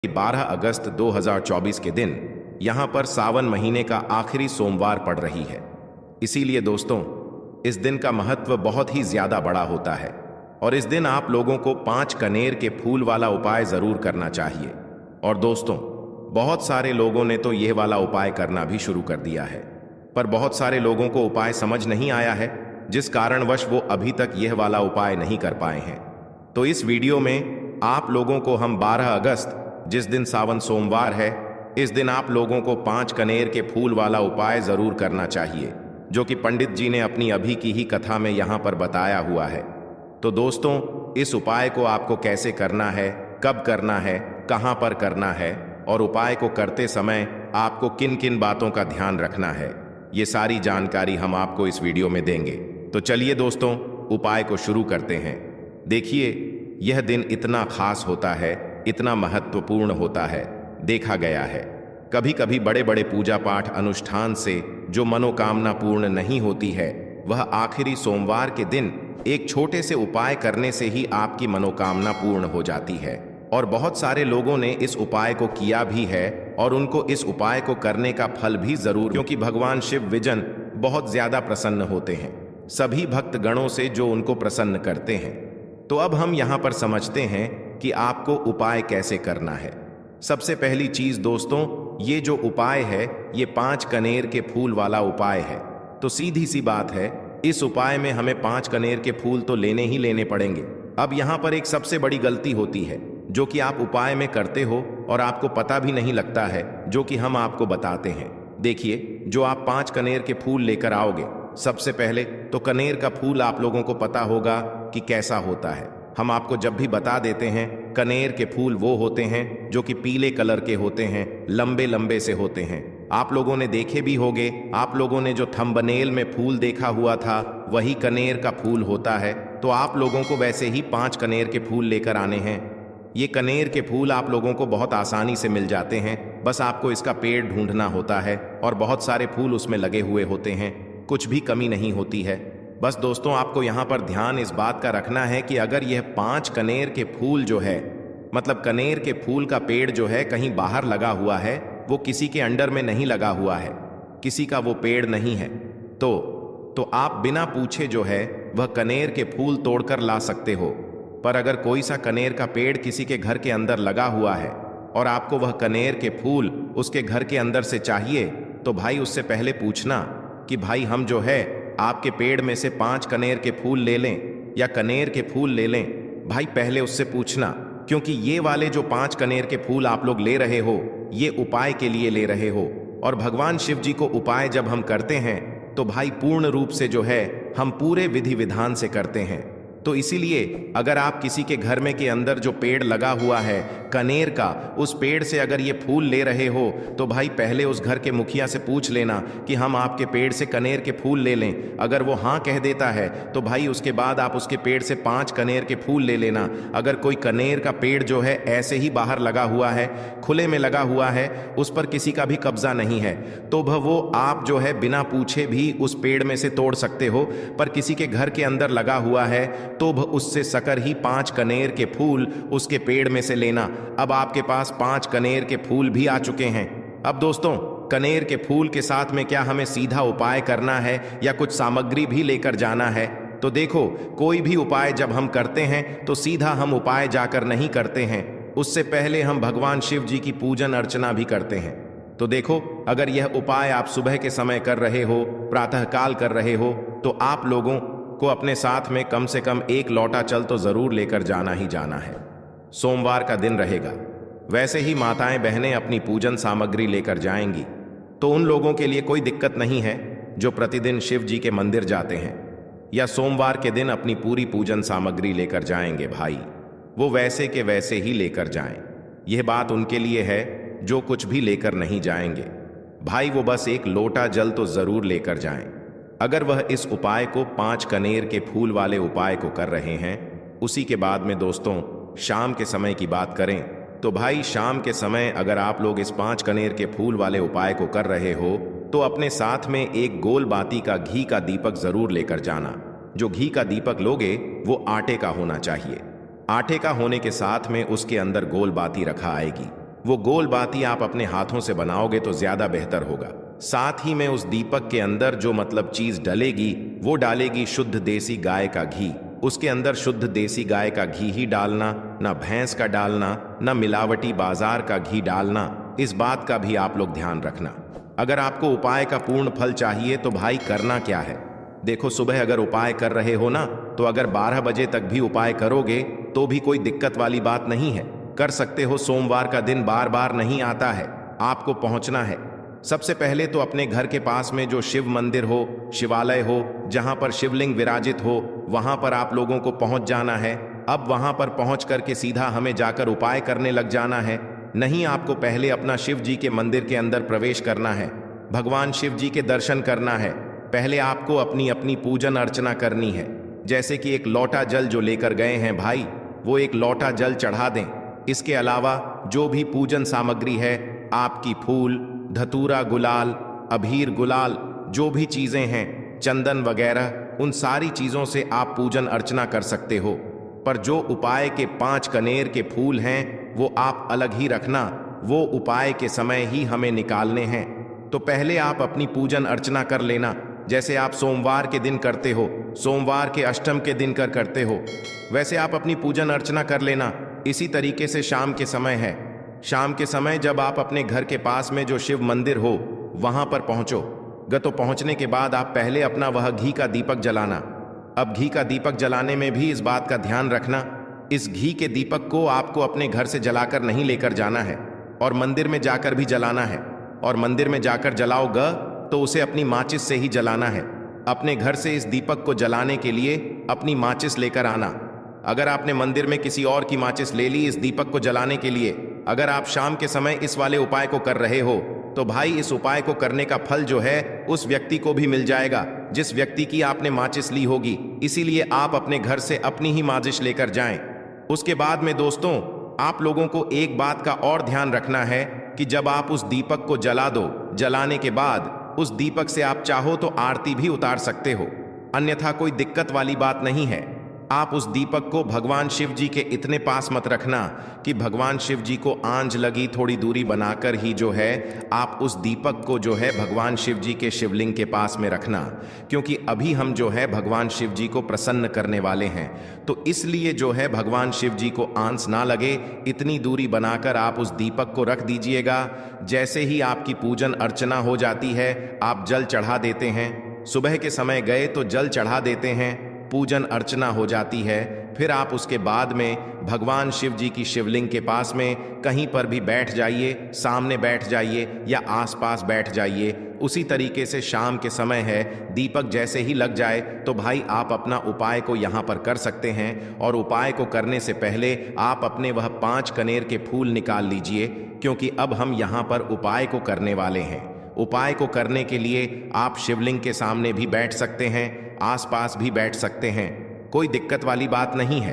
12 अगस्त 2024 के दिन यहाँ पर सावन महीने का आखिरी सोमवार पड़ रही है। इसीलिए दोस्तों, इस दिन का महत्व बहुत ही ज्यादा बड़ा होता है और इस दिन आप लोगों को 5 कनेर के फूल वाला उपाय जरूर करना चाहिए। और दोस्तों, बहुत सारे लोगों ने तो यह वाला उपाय करना भी शुरू कर दिया है, पर बहुत सारे लोगों को उपाय समझ नहीं आया है, जिस कारणवश वो अभी तक यह वाला उपाय नहीं कर पाए हैं। तो इस वीडियो में आप लोगों को हम 12 अगस्त, जिस दिन सावन सोमवार है, इस दिन आप लोगों को 5 कनेर के फूल वाला उपाय जरूर करना चाहिए, जो कि पंडित जी ने अपनी अभी की ही कथा में यहाँ पर बताया हुआ है। तो दोस्तों, इस उपाय को आपको कैसे करना है, कब करना है, कहाँ पर करना है और उपाय को करते समय आपको किन किन बातों का ध्यान रखना है, ये सारी जानकारी हम आपको इस वीडियो में देंगे। तो चलिए दोस्तों, उपाय को शुरू करते हैं। देखिए, यह दिन इतना खास होता है, इतना महत्वपूर्ण होता है। देखा गया है कभी कभी बड़े बड़े पूजा पाठ अनुष्ठान से जो मनोकामना पूर्ण नहीं होती है, वह आखिरी सोमवार के दिन एक छोटे से उपाय करने से ही आपकी मनोकामना पूर्ण हो जाती है। और बहुत सारे लोगों ने इस उपाय को किया भी है और उनको इस उपाय को करने का फल भी जरूर, क्योंकि भगवान शिव विजन बहुत ज्यादा प्रसन्न होते हैं सभी भक्त गणों से जो उनको प्रसन्न करते हैं। तो अब हम यहाँ पर समझते हैं कि आपको उपाय कैसे करना है। सबसे पहली चीज दोस्तों, ये जो उपाय है ये 5 कनेर के फूल वाला उपाय है। तो सीधी सी बात है, इस उपाय में हमें 5 कनेर के फूल तो लेने ही लेने पड़ेंगे। अब यहाँ पर एक सबसे बड़ी गलती होती है जो कि आप उपाय में करते हो और आपको पता भी नहीं लगता है, जो कि हम आपको बताते हैं। देखिए, जो आप 5 कनेर के फूल लेकर आओगे, सबसे पहले तो कनेर का फूल आप लोगों को पता होगा कि कैसा होता है। हम आपको जब भी बता देते हैं, कनेर के फूल वो होते हैं जो कि पीले कलर के होते हैं, लंबे लंबे से होते हैं। आप लोगों ने देखे भी होंगे, आप लोगों ने जो थंबनेल में फूल देखा हुआ था वही कनेर का फूल होता है। तो आप लोगों को वैसे ही 5 कनेर के फूल लेकर आने हैं। ये कनेर के फूल आप लोगों को बहुत आसानी से मिल जाते हैं, बस आपको इसका पेड़ ढूंढना होता है और बहुत सारे फूल उसमें लगे हुए होते हैं, कुछ भी कमी नहीं होती है। बस दोस्तों, आपको यहाँ पर ध्यान इस बात का रखना है कि अगर यह 5 कनेर के फूल जो है, मतलब कनेर के फूल का पेड़ जो है कहीं बाहर लगा हुआ है, वो किसी के अंडर में नहीं लगा हुआ है, किसी का वो पेड़ नहीं है, तो आप बिना पूछे जो है वह कनेर के फूल तोड़कर ला सकते हो। पर अगर कोई सा कनेर का पेड़ किसी के घर के अंदर लगा हुआ है और आपको वह कनेर के फूल उसके घर के अंदर से चाहिए, तो भाई उससे पहले पूछना कि भाई हम जो है आपके पेड़ में से 5 कनेर के फूल ले लें या कनेर के फूल ले लें। भाई पहले उससे पूछना, क्योंकि ये वाले जो 5 कनेर के फूल आप लोग ले रहे हो, ये उपाय के लिए ले रहे हो। और भगवान शिव जी को उपाय जब हम करते हैं तो भाई पूर्ण रूप से जो है हम पूरे विधि विधान से करते हैं। तो इसीलिए अगर आप किसी के घर में के अंदर जो पेड़ लगा हुआ है कनेर का, उस पेड़ से अगर ये फूल ले रहे हो, तो भाई पहले उस घर के मुखिया से पूछ लेना कि हम आपके पेड़ से कनेर के फूल ले लें। अगर वो हाँ कह देता है तो भाई उसके बाद आप उसके पेड़ से 5 कनेर के फूल ले लेना। अगर कोई कनेर का पेड़ जो है ऐसे ही बाहर लगा हुआ है, खुले में लगा हुआ है, उस पर किसी का भी कब्जा नहीं है, तो वो आप जो है बिना पूछे भी उस पेड़ में से तोड़ सकते हो। पर किसी के घर के अंदर लगा हुआ है तो उससे सकर ही 5 कनेर के फूल उसके पेड़ में से लेना। अब आपके पास 5 कनेर के फूल भी आ चुके हैं। अब दोस्तों, कनेर के फूल के साथ में क्या हमें सीधा उपाय करना है या कुछ सामग्री भी लेकर जाना है? तो देखो, कोई भी उपाय जब हम करते हैं तो सीधा हम उपाय जाकर नहीं करते हैं, उससे पहले हम भगवान शिव जी की पूजन अर्चना भी करते हैं। तो देखो, अगर यह उपाय आप सुबह के समय कर रहे हो, प्रातःकाल कर रहे हो, तो आप लोगों को अपने साथ में कम से कम 1 लोटा जल तो जरूर लेकर जाना ही जाना है। सोमवार का दिन रहेगा, वैसे ही माताएं बहनें अपनी पूजन सामग्री लेकर जाएंगी, तो उन लोगों के लिए कोई दिक्कत नहीं है जो प्रतिदिन शिव जी के मंदिर जाते हैं या सोमवार के दिन अपनी पूरी पूजन सामग्री लेकर जाएंगे। भाई वो वैसे के वैसे ही लेकर जाएं। यह बात उनके लिए है जो कुछ भी लेकर नहीं जाएंगे। भाई वो बस 1 लोटा जल तो जरूर लेकर जाएं। अगर वह इस उपाय को 5 कनेर के फूल वाले उपाय को कर रहे हैं, उसी के बाद में दोस्तों शाम के समय की बात करें, तो भाई शाम के समय अगर आप लोग इस 5 कनेर के फूल वाले उपाय को कर रहे हो, तो अपने साथ में 1 गोल बाती का घी का दीपक जरूर लेकर जाना। जो घी का दीपक लोगे वो आटे का होना चाहिए। आटे का होने के साथ में उसके अंदर गोल बाती रखा आएगी। वो गोल बाती आप अपने हाथों से बनाओगे तो ज्यादा बेहतर होगा। साथ ही में उस दीपक के अंदर जो मतलब चीज डलेगी वो डालेगी शुद्ध देसी गाय का घी। उसके अंदर शुद्ध देसी गाय का घी ही डालना, ना भैंस का डालना, ना मिलावटी बाजार का घी डालना। इस बात का भी आप लोग ध्यान रखना। अगर आपको उपाय का पूर्ण फल चाहिए तो भाई करना क्या है, देखो सुबह अगर उपाय कर रहे हो ना, तो अगर 12 बजे तक भी उपाय करोगे तो भी कोई दिक्कत वाली बात नहीं है, कर सकते हो। सोमवार का दिन बार बार नहीं आता है, आपको पहुंचना है। सबसे पहले तो अपने घर के पास में जो शिव मंदिर हो, शिवालय हो, जहां पर शिवलिंग विराजित हो, वहां पर आप लोगों को पहुंच जाना है। अब वहां पर पहुंच करके सीधा हमें जाकर उपाय करने लग जाना है। नहीं, आपको पहले अपना शिव जी के मंदिर के अंदर प्रवेश करना है, भगवान शिव जी के दर्शन करना है। पहले आपको अपनी अपनी पूजन अर्चना करनी है। जैसे कि एक लोटा जल जो लेकर गए हैं भाई, वो एक लोटा जल चढ़ा दें। इसके अलावा जो भी पूजन सामग्री है, आपकी फूल, धतूरा, गुलाल, अबीर, गुलाल, जो भी चीजें हैं, चंदन वगैरह, उन सारी चीजों से आप पूजन अर्चना कर सकते हो। पर जो उपाय के 5 कनेर के फूल हैं वो आप अलग ही रखना, वो उपाय के समय ही हमें निकालने हैं। तो पहले आप अपनी पूजन अर्चना कर लेना, जैसे आप सोमवार के दिन करते हो, सोमवार के अष्टम के दिन करते हो, वैसे आप अपनी पूजन अर्चना कर लेना। इसी तरीके से शाम के समय है, शाम के समय जब आप अपने घर के पास में जो शिव मंदिर हो वहां पर पहुंचो, तो पहुंचने के बाद आप पहले अपना वह घी का दीपक जलाना। अब घी का दीपक जलाने में भी इस बात का ध्यान रखना, इस घी के दीपक को आपको अपने घर से जलाकर नहीं लेकर जाना है और मंदिर में जाकर भी जलाना है। और मंदिर में जाकर जलाओगे तो उसे अपनी माचिस से ही जलाना है। अपने घर से इस दीपक को जलाने के लिए अपनी माचिस लेकर आना। अगर आपने मंदिर में किसी और की माचिस ले ली इस दीपक को जलाने के लिए, अगर आप शाम के समय इस वाले उपाय को कर रहे हो तो भाई इस उपाय को करने का फल जो है उस व्यक्ति को भी मिल जाएगा जिस व्यक्ति की आपने माचिस ली होगी। इसीलिए आप अपने घर से अपनी ही माचिस लेकर जाएं। उसके बाद में दोस्तों, आप लोगों को एक बात का और ध्यान रखना है कि जब आप उस दीपक को जला दो, जलाने के बाद उस दीपक से आप चाहो तो आरती भी उतार सकते हो, अन्यथा कोई दिक्कत वाली बात नहीं है। आप उस दीपक को भगवान शिव जी के इतने पास मत रखना कि भगवान शिव जी को आंच लगी, थोड़ी दूरी बनाकर ही जो है आप उस दीपक को जो है भगवान शिव जी के शिवलिंग के पास में रखना, क्योंकि अभी हम जो है भगवान शिव जी को प्रसन्न करने वाले हैं। तो इसलिए जो है भगवान शिव जी को आंच ना लगे, इतनी दूरी बनाकर आप उस दीपक को रख दीजिएगा। जैसे ही आपकी पूजन अर्चना हो जाती है, आप जल चढ़ा देते हैं। सुबह के समय गए तो जल चढ़ा देते हैं, पूजन अर्चना हो जाती है। फिर आप उसके बाद में भगवान शिव जी की शिवलिंग के पास में कहीं पर भी बैठ जाइए, सामने बैठ जाइए या आसपास बैठ जाइए। उसी तरीके से शाम के समय है, दीपक जैसे ही लग जाए तो भाई आप अपना उपाय को यहाँ पर कर सकते हैं। और उपाय को करने से पहले आप अपने वह 5 कनेर के फूल निकाल लीजिए, क्योंकि अब हम यहाँ पर उपाय को करने वाले हैं। उपाय को करने के लिए आप शिवलिंग के सामने भी बैठ सकते हैं, आसपास भी बैठ सकते हैं, कोई दिक्कत वाली बात नहीं है।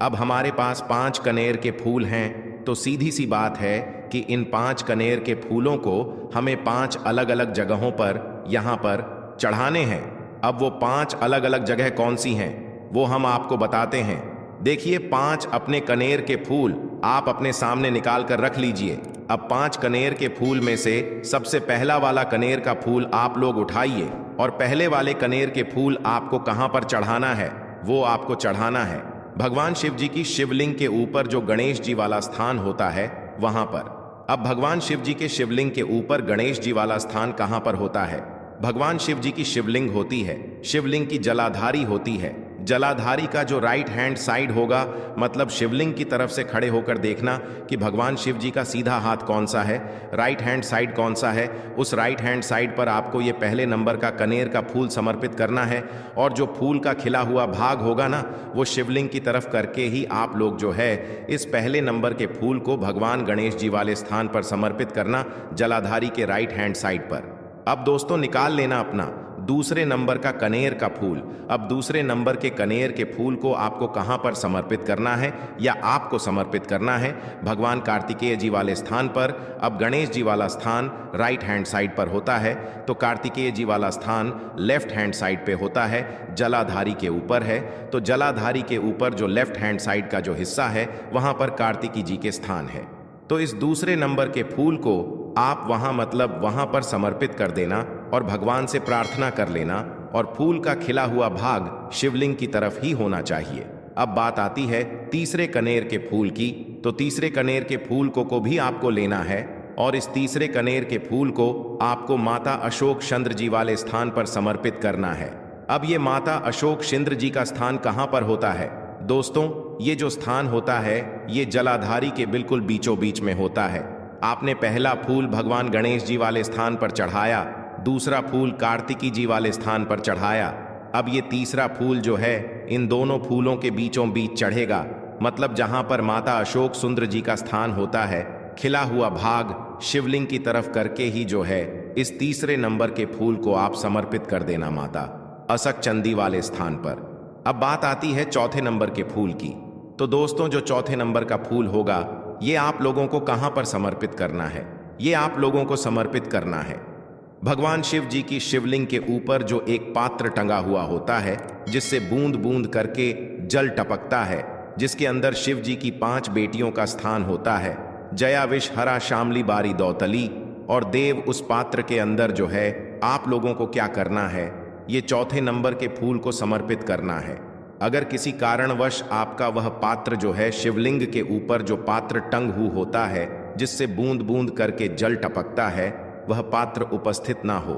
अब हमारे पास 5 कनेर के फूल हैं, तो सीधी सी बात है कि इन 5 कनेर के फूलों को हमें 5 अलग अलग जगहों पर यहाँ पर चढ़ाने हैं। अब वो 5 अलग अलग जगह कौन सी हैं वो हम आपको बताते हैं। देखिए, 5 अपने कनेर के फूल आप अपने सामने निकाल कर रख लीजिए। अब 5 कनेर के फूल में से सबसे पहला वाला कनेर का फूल आप लोग उठाइए और पहले वाले कनेर के फूल आपको कहां पर चढ़ाना है वो आपको चढ़ाना है भगवान शिव जी की शिवलिंग के ऊपर, जो गणेश जी वाला स्थान होता है वहां पर। अब भगवान शिव जी के शिवलिंग के ऊपर गणेश जी वाला स्थान कहां पर होता है? भगवान शिव जी की शिवलिंग होती है, शिवलिंग की जलाधारी होती है। जलाधारी का जो राइट हैंड साइड होगा, मतलब शिवलिंग की तरफ से खड़े होकर देखना कि भगवान शिव जी का सीधा हाथ कौन सा है, राइट हैंड साइड कौन सा है। उस राइट हैंड साइड पर आपको ये पहले नंबर का कनेर का फूल समर्पित करना है और जो फूल का खिला हुआ भाग होगा ना, वो शिवलिंग की तरफ करके ही आप लोग जो है इस पहले नंबर के फूल को भगवान गणेश जी वाले स्थान पर समर्पित करना, जलाधारी के राइट हैंड साइड पर। अब दोस्तों निकाल लेना अपना दूसरे नंबर का कनेर का फूल। अब दूसरे नंबर के कनेर के फूल को आपको कहां पर समर्पित करना है, या आपको समर्पित करना है भगवान कार्तिकेय जी वाले स्थान पर। अब गणेश जी वाला स्थान राइट हैंड साइड पर होता है, तो कार्तिकेय जी वाला स्थान लेफ्ट हैंड साइड पे होता है, जलाधारी के ऊपर है। तो जलाधारी के ऊपर जो लेफ्ट हैंड साइड का जो हिस्सा है वहां पर कार्तिकी जी के स्थान है। तो इस दूसरे नंबर के फूल को आप वहां पर समर्पित कर देना और भगवान से प्रार्थना कर लेना, और फूल का खिला हुआ भाग शिवलिंग की तरफ ही होना चाहिए। अब बात आती है तीसरे कनेर के फूल की। तो तीसरे कनेर के फूल को भी आपको लेना है, और इस तीसरे कनेर के फूल को आपको माता अशोक चंद्र जी वाले स्थान पर समर्पित करना है। अब ये माता अशोक चंद्र जी का स्थान कहाँ पर होता है दोस्तों? ये जो स्थान होता है ये जलाधारी के बिल्कुल बीचों बीच में होता है। आपने पहला फूल भगवान गणेश जी वाले स्थान पर चढ़ाया, दूसरा फूल कार्तिकी जी वाले स्थान पर चढ़ाया। अब ये तीसरा फूल जो है इन दोनों फूलों के बीचों बीच चढ़ेगा, मतलब जहां पर माता अशोक सुंदर जी का स्थान होता है, खिला हुआ भाग शिवलिंग की तरफ करके ही जो है इस तीसरे नंबर के फूल को आप समर्पित कर देना माता असक चंदी वाले स्थान पर। अब बात आती है चौथे नंबर के फूल की। तो दोस्तों जो चौथे नंबर का फूल होगा ये आप लोगों को कहां पर समर्पित करना है? ये आप लोगों को समर्पित करना है भगवान शिव जी की शिवलिंग के ऊपर जो एक पात्र टंगा हुआ होता है, जिससे बूंद बूंद करके जल टपकता है, जिसके अंदर शिव जी की 5 बेटियों का स्थान होता है, जया विष हरा शामली बारी दौतली और देव। उस पात्र के अंदर जो है आप लोगों को क्या करना है, ये चौथे नंबर के फूल को समर्पित करना है। अगर किसी कारणवश आपका वह पात्र जो है शिवलिंग के ऊपर जो पात्र टंग हुआ होता है, जिससे बूंद बूंद करके जल टपकता है, वह पात्र उपस्थित ना हो,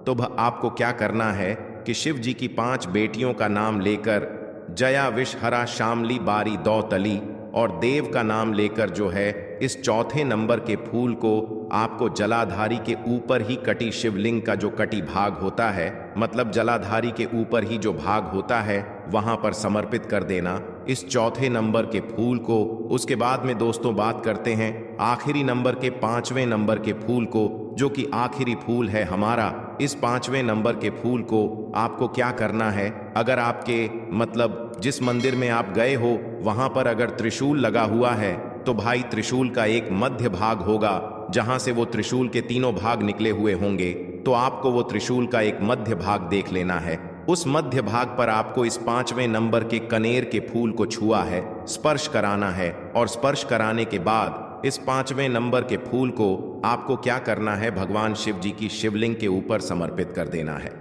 तो वह आपको क्या करना है कि शिव जी की 5 बेटियों का नाम लेकर जया विष हरा शामली बारी दौतली और देव का नाम लेकर जो है इस चौथे नंबर के फूल को आपको जलाधारी के ऊपर ही कटी शिवलिंग का जो कटी भाग होता है, मतलब जलाधारी के ऊपर ही जो भाग होता है वहां पर समर्पित कर देना इस चौथे नंबर के फूल को। उसके बाद में दोस्तों बात करते हैं आखिरी नंबर के 5वें नंबर के फूल को, जो कि आखिरी फूल है हमारा। इस 5वें नंबर के फूल को आपको क्या करना है, अगर आपके मतलब जिस मंदिर में आप गए हो वहां पर अगर त्रिशूल लगा हुआ है तो भाई त्रिशूल का एक मध्य भाग होगा, जहां से वो त्रिशूल के 3 भाग निकले हुए होंगे, तो आपको वो त्रिशूल का एक मध्य भाग देख लेना है। उस मध्य भाग पर आपको इस 5वें नंबर के कनेर के फूल को छुआ है, स्पर्श कराना है, और स्पर्श कराने के बाद इस 5वें नंबर के फूल को आपको क्या करना है, भगवान शिव जी की शिवलिंग के ऊपर समर्पित कर देना है।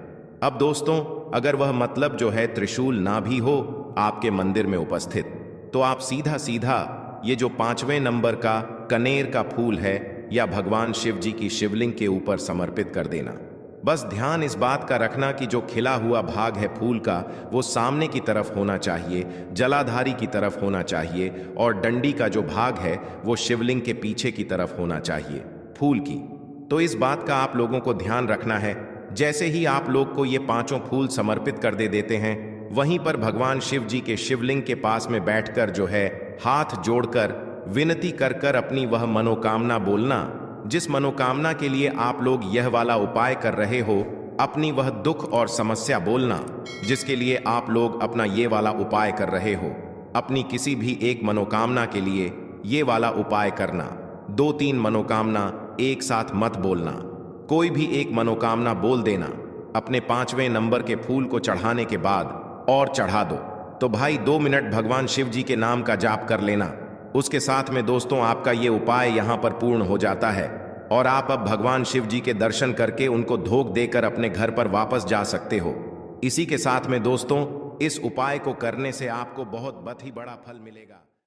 अब दोस्तों अगर वह मतलब जो है त्रिशूल ना भी हो आपके मंदिर में उपस्थित, तो आप सीधा सीधा ये जो 5वें नंबर का कनेर का फूल है या भगवान शिव जी की शिवलिंग के ऊपर समर्पित कर देना। बस ध्यान इस बात का रखना कि जो खिला हुआ भाग है फूल का वो सामने की तरफ होना चाहिए, जलाधारी की तरफ होना चाहिए, और डंडी का जो भाग है वो शिवलिंग के पीछे की तरफ होना चाहिए फूल की। तो इस बात का आप लोगों को ध्यान रखना है। जैसे ही आप लोग को ये 5 फूल समर्पित कर देते हैं, वहीं पर भगवान शिव जी के शिवलिंग के पास में बैठकर जो है हाथ जोड़कर विनती कर कर अपनी वह मनोकामना बोलना, जिस मनोकामना के लिए आप लोग यह वाला उपाय कर रहे हो, अपनी वह दुख और समस्या बोलना जिसके लिए आप लोग अपना ये वाला उपाय कर रहे हो। अपनी किसी भी एक मनोकामना के लिए ये वाला उपाय करना। 2-3 मनोकामना एक साथ मत बोलना, कोई भी एक मनोकामना बोल देना। अपने 5वें नंबर के फूल को चढ़ाने के बाद और चढ़ा दो, तो भाई 2 मिनट भगवान शिव जी के नाम का जाप कर लेना। उसके साथ में दोस्तों आपका ये उपाय यहाँ पर पूर्ण हो जाता है, और आप अब भगवान शिव जी के दर्शन करके उनको धोख देकर अपने घर पर वापस जा सकते हो। इसी के साथ में दोस्तों इस उपाय को करने से आपको बहुत ही बड़ा फल मिलेगा।